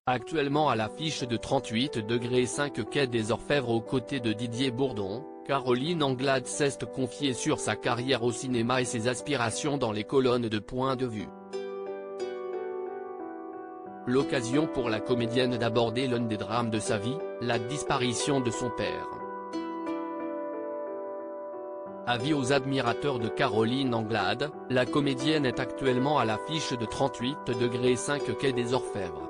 Actuellement à l'affiche de 38°5 quai des Orfèvres aux côtés de Didier Bourdon, Caroline Anglade s'est confiée sur sa carrière au cinéma et ses aspirations dans les colonnes de Point de vue. L'occasion pour la comédienne d'aborder l'un des drames de sa vie, la disparition de son père. Avis aux admirateurs de Caroline Anglade, la comédienne est actuellement à l'affiche de 38°5 quai des Orfèvres.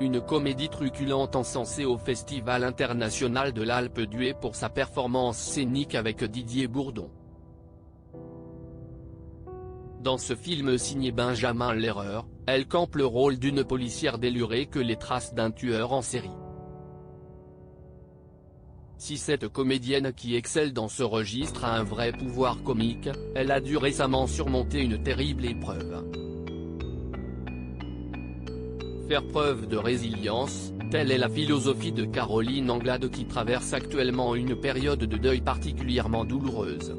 Une comédie truculente encensée au Festival international de l'Alpe d'Huez pour sa performance scénique avec Didier Bourdon. Dans ce film signé Benjamin Lerreur, elle campe le rôle d'une policière délurée que les traces d'un tueur en série. Si cette comédienne qui excelle dans ce registre a un vrai pouvoir comique, elle a dû récemment surmonter une terrible épreuve. Faire preuve de résilience, telle est la philosophie de Caroline Anglade qui traverse actuellement une période de deuil particulièrement douloureuse.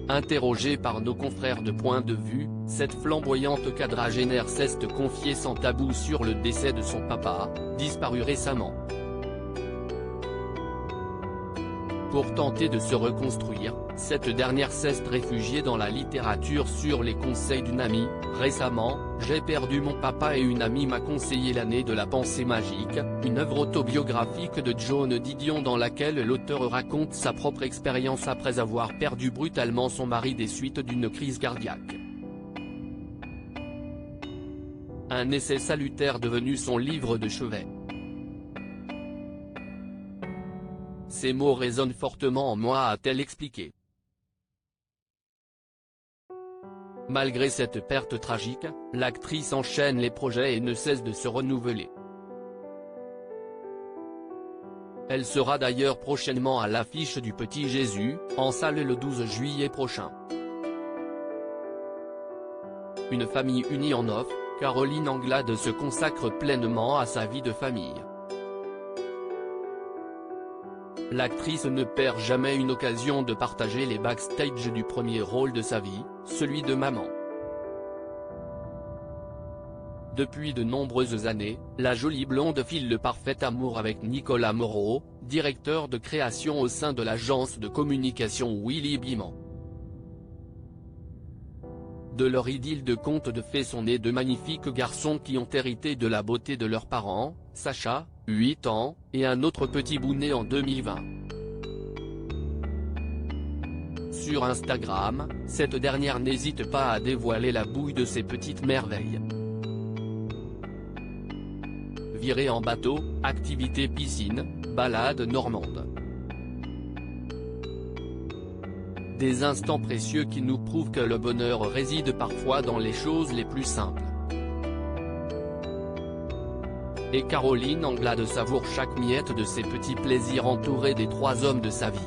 Interrogée par nos confrères de Point de vue, cette flamboyante quadragénaire s'est confiée sans tabou sur le décès de son papa, disparu récemment. Pour tenter de se reconstruire, cette dernière s'est réfugiée dans la littérature sur les conseils d'une amie. Récemment, j'ai perdu mon papa et une amie m'a conseillé L'année de la pensée magique, une œuvre autobiographique de Joan Didion dans laquelle l'auteur raconte sa propre expérience après avoir perdu brutalement son mari des suites d'une crise cardiaque. Un essai salutaire devenu son livre de chevet. Ces mots résonnent fortement en moi, a-t-elle expliqué. Malgré cette perte tragique, l'actrice enchaîne les projets et ne cesse de se renouveler. Elle sera d'ailleurs prochainement à l'affiche du Petit Jésus, en salle le 12 juillet prochain. Une famille unie en off, Caroline Anglade se consacre pleinement à sa vie de famille. L'actrice ne perd jamais une occasion de partager les backstage du premier rôle de sa vie, celui de maman. Depuis de nombreuses années, la jolie blonde file le parfait amour avec Nicolas Moreau, directeur de création au sein de l'agence de communication Willy Biman. De leur idylle de conte de fées sont nés deux magnifiques garçons qui ont hérité de la beauté de leurs parents, Sacha, 8 ans, et un autre petit bout né en 2020. Sur Instagram, cette dernière n'hésite pas à dévoiler la bouille de ses petites merveilles. Virée en bateau, activité piscine, balade normande. Des instants précieux qui nous prouvent que le bonheur réside parfois dans les choses les plus simples. Et Caroline Anglade savoure chaque miette de ses petits plaisirs entourée des trois hommes de sa vie.